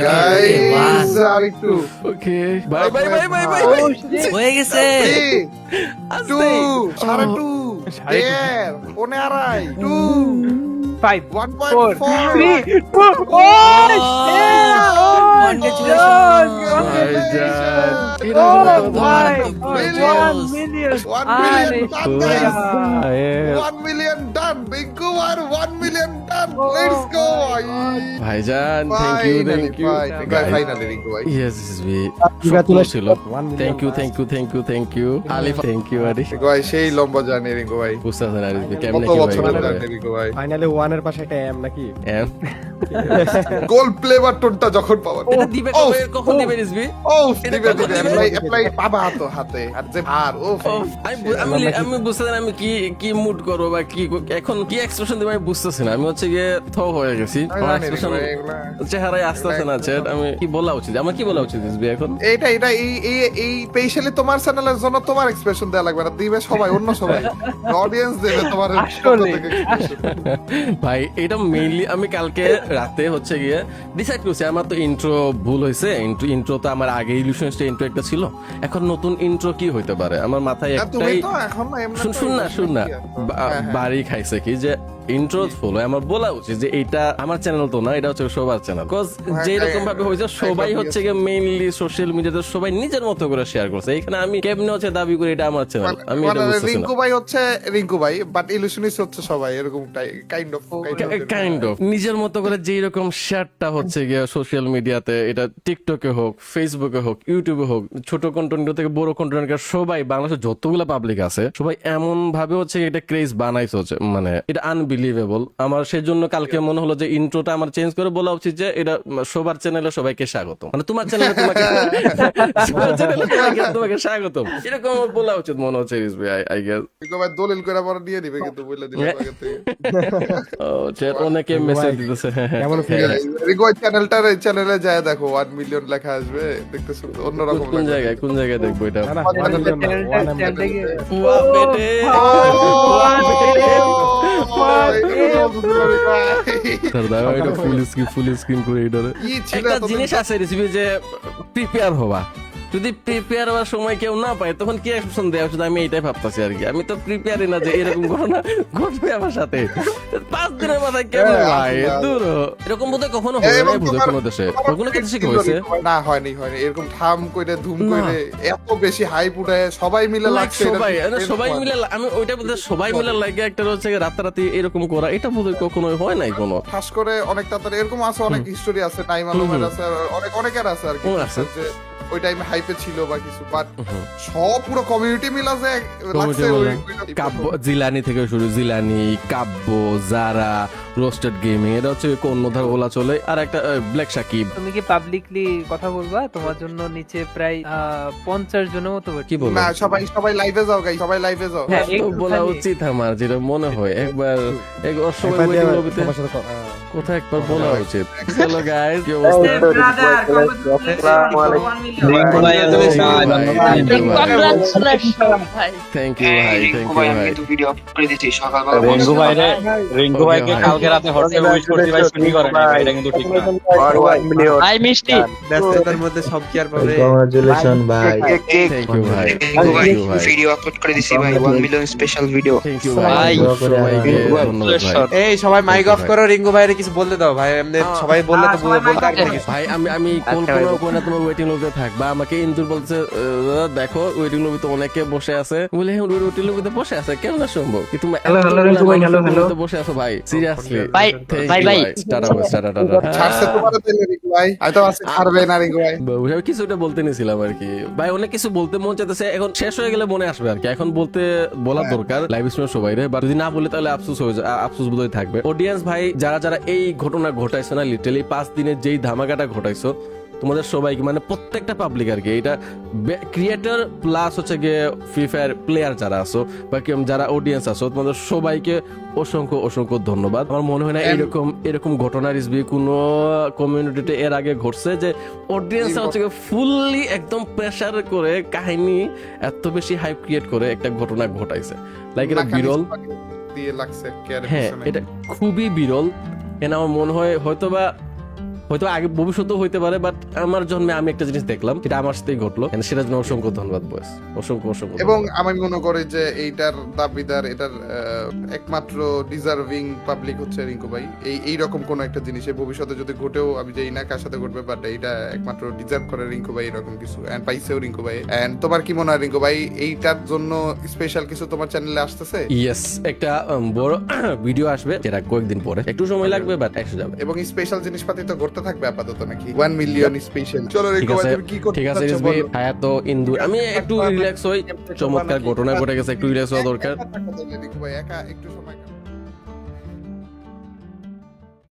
Guys আরেকটু okay bye bye bye bye bye হয়ে গেছে 2 সাড়ে 2 দেড় পৌনে আড়াই 2 5 4 1.4 3 1 million done Binku আর 1 million done let's go ভাইজান থ্যাংক ইউ ফাইনালি রিঙ্কু ভাই yes this be Congratulations. Thank you Alif thank you Ari Rinku ভাই সেই লম্বা জার্নি রিঙ্কু ভাই বুঝতেছেন আরিফ ভাই কেমনে কত কি বছর ভাই জার্নি রিঙ্কু ভাই ফাইনালি 1 এর পাশে একটা এম নাকি এম গোল প্লে বাটনটা যখন পাওয়ার এটা দিবে কবে কখন দিবে রিজবি ও এটা দিবে কখন দিবে? অ্যাপ্লাই পাবা হাতে আর যে ভার ও আমি বুঝতেছি না আমি কি কি মুড করবো বা কি এখন কি এক্সপ্রেশন দেবো আমি বুঝতেছি না আমি হচ্ছে গিয়ে থ হয়ে গেছি আমার এক্সপ্রেশন চেহারায় আসতেছে না চ্যাট আমি কি বলা উচিত আমার কি বলা উচিত রিজবি এখন এটা এটা এই স্পেশালি তোমার চ্যানেলের জন্য তোমার এক্সপ্রেশন দেয়া লাগবে না দিবে সবাই অন্য সবাই অডিয়েন্স দেবে তোমার পক্ষ থেকে expression। ভাই এটা মেইনলি আমি কালকে রাতে হচ্ছে গিয়ে ডিসাইড করছি আমার তো ইন্ট্রো ভুল হয়েছে ইন্ট্রো তো আমার আগে ইলুশনসটা ইন্ট্রো একটা ছিল এখন নতুন ইন্ট্রো কি হইতে পারে আমার মাথায় না, তুমি একটাই তো এখন না এমনি শুন না বাড়ি খাইছে কি যে ইন্ট্রো ফলো আমার বলা উচিত যে এটা আমার চ্যানেল তো না এটা হচ্ছে সবার চ্যানেল বিকজ যে রকম ভাবে হয়েছে সবাই হচ্ছে গিয়ে মেইনলি সোশ্যাল মিডিয়াতে সবাই নিজের মতো করে শেয়ার করছে এখানে আমি কেমনে হচ্ছে দাবি করি এটা আমার চ্যানেল আমি এটা বুঝতেছি না রিঙ্কু ভাই হচ্ছে রিঙ্কু ভাই বাট ইলুশনিস্ট হচ্ছে সবাই এরকম কাইন্ড অফ নিজের মতো করে যেই রকম শেয়ারটা হচ্ছে গিয়ে সোশ্যাল মিডিয়াতে এটা টিকটকে হোক ফেসবুকে হোক ইউটিউবে হোক ছোট কন্টেন্ট থেকে বড় কন্টেন্ট সবাই বাংলাদেশের যতগুলো পাবলিক আছে সবাই এমন ভাবে হচ্ছে এটা ক্রেজ বানাইছে হচ্ছে মানে এটা আনবিলিভেবল আমার সেজন্য কালকে মনে হলো যে ইন্ট্রোটা আমার চেঞ্জ করে বলা উচিত যে এটা সবার চ্যানেলে সবাইকে স্বাগত মানে তোমার চ্যানেলে তোমাকে তোমার চ্যানেলে তোমাকে স্বাগত এরকম আমার বলা উচিত মনে হচ্ছে আই গেস রিঙ্কু ভাই দলিল করে পরে দিয়ে দিবে কিন্তু বলে দিবে আগে থেকে ও চ্যাট অনেকে মেসেজ দিতেছে কেমন রিঙ্কু ভাই চ্যানেলে যায় দেখো 1 মিলিয়ন লেখা আসবে দেখতেছো অন্যরকম কোন জায়গায় দেখবো এটা ফুল স্ক্রিন করে এটারে একটা জিনিস আছে রেসিপি যে প্রিপেয়ার হওয়া যদি প্রিপেয়ার হওয়ার সময় কেউ না পায় তখন কি অপশন দেওয়া উচিত আমি এইটাই ভাবতেছি আর কি আমি তো প্রিপেয়ারই না যে এরকম ঘটনা ঘটবে আমার সাথে 5 দিনের মাথায় কেমন ভাই দূর এরকম বোধহয় কখনো হয় না বোধহয় কোনো দেশে কোনো কি দেশে হয়েছে না হয়নি এরকম থাম কইরে ধুম কইরে এত বেশি হাইপ উঠায় সবাই মিলে লাগছে সবাই মিলে আমি ওইটা বোধহয় সবাই মিলে লাগে একটা হচ্ছে রাতারাতি এরকম করা এটা বোধহয় কখনো হয় নাই কোনো খাস করে অনেক তাড়াতাড়ি এরকম আছে অনেক হিস্টোরি আছে টাইম আলমের আছে অনেকের আছে আর কি যে ওই টাইমে হাইপে ছিল বা কিছু বাট সব পুরো কমিউনিটি মিলা যে লাগছে কাব্য জিলানি থেকে শুরু জিলানি কাব্য জারা রোস্টেড গেমিং এটা হচ্ছে কোন ধার ওলা চলে আর একটা ব্ল্যাক সাকিব তুমি কি পাবলিকলি কথা বলবা তোমার জন্য নিচে প্রায় 50 জনের মতো কি বল না সবাই লাইভে যাও গাইস সবাই লাইভে যাও হ্যাঁ, বলা উচিত আমার যেটা মনে হয় একবার সবাই ওয়েটিং লবিতে কোথায় একবার বলা উচিত চলো গাইস কি অবস্থা থ্যাংক ইউ ভাই ভিডিও করে দিছি সকালবেলা রিঙ্কু ভাইকে কালকে রাতে হোটেলে উইশ করতে ভাই শুনি করেন এটা কিন্তু ঠিক না আই মিষ্টি ব্যস্ততার মধ্যে সব কি আর পাবে কংগ্রাচুলেশন ভাই থ্যাংক ইউ ভাই ভিডিও আপলোড করে দিছি ভাই 1 million special video thank you ভাই সবাইকে ধন্যবাদ ভাই এই সবাই মাইক অফ করো রিঙ্কু ভাইরে কিছু বলতে দাও ভাই এমনি সবাই বললে তো বলতে পারবে না কিছু ভাই আমি কোন তোমার ওয়েটিং লবিতে থাকবা আমাকে ইন্দুর বলছে দেখো ওয়েটিং লবিতে অনেকে বসে আছে বলে ওয়েটিং লবিতে বসে আছে কেমন সম্ভব কি তুমি হ্যালো বসে আছো ভাই সিরিয়াসলি ভাই টাটা ছাড়ছে তোমারে দিলে রিঙ্কু ভাই হয়তো আছে ছাড়বে না রিঙ্কু ভাই আমি কিছুটা বলতে নিছিলাম আর কি ভাই অনেক কিছু বলতে মন চাইতেছে এখন শেষ হয়ে গেলে মনে আসবে আর কি এখন বলা দরকার লাইভ স্ট্রিমে সবাই রে বা যদি না বলে তাহলে আফসোস বোধহয় থাকবে অডিয়েন্স ভাই যারা এই ঘটনা ঘটাইছো না লিটারালি 5 দিনের যেই ধামাকাটা ঘটাইছো তোমাদের সবাইকে মানে প্রত্যেকটা পাবলিক আর কি এটা ক্রিয়েটর প্লাস হচ্ছে গিয়ে ফ্রি ফায়ার প্লেয়ার যারা আছো বা যারা অডিয়েন্স আছো তোমাদের সবাইকে অসংখ্য ধন্যবাদ আমার মনে হয় না এরকম ঘটনা রিসবি কোনো কমিউনিটিতে এর আগে ঘটছে যে অডিয়েন্স হচ্ছে ফুললি একদম প্রেসার করে কাহিনী এত বেশি হাইপ ক্রিয়েট করে একটা ঘটনা ঘটাইছে লাইক এটা বিরল দিয়ে লাগছে হ্যাঁ এটা খুবই বিরল এর আমার মনে হয় হয়তোবা হয়তো আগে ভবিষ্যতেও হইতে পারে, বাট আমার জন্মে আমি একটা জিনিস দেখলাম, সেটা আমার সাথেই ঘটলো, and সেটার জন্য অসংখ্য ধন্যবাদ বস, অসংখ্য এবং ধন্যবাদ। আমি মনে করি যে এইটার দাবিদার, এটার একমাত্র ডিজার্ভিং পাবলিক হচ্ছে রিঙ্কু ভাই। এইরকম কোন একটা জিনিসে ভবিষ্যতে যদি ঘটেও, আমি জানি না কার সাথে ঘটবে, বাট এইটা একমাত্র ডিজার্ভ করে রিঙ্কু ভাই এরকম কিছু, এন্ড পাইছেও রিঙ্কু ভাই। এন্ড তোমার কি মনে হয় রিঙ্কু ভাই, এইটার জন্য স্পেশাল কিছু তোমার চ্যানেলে আসতেছে? ইয়েস, একটা বড় ভিডিও আসবে, যেটা কয়েকদিন পরে, একটু সময় লাগবে বাট এসে যাবে। এবং স্পেশাল জিনিসপাতি তো ঘটতে থাকবে আপাতত নাকি 1 মিলিয়ন স্পেশাল। চলো ঠিক রিঙ্কু ভাই আছে, তুমি কি করতে ঠিক আছে চাচ্ছো রিজভি, বলো? হায়াত ইন্দু, আমি একটু রিল্যাক্স হই, চমৎকার ঘটনা ঘটে গেছে, একটু রিল্যাক্স হওয়া দরকার। রিঙ্কু ভাই একা একটু সময় কাটাও।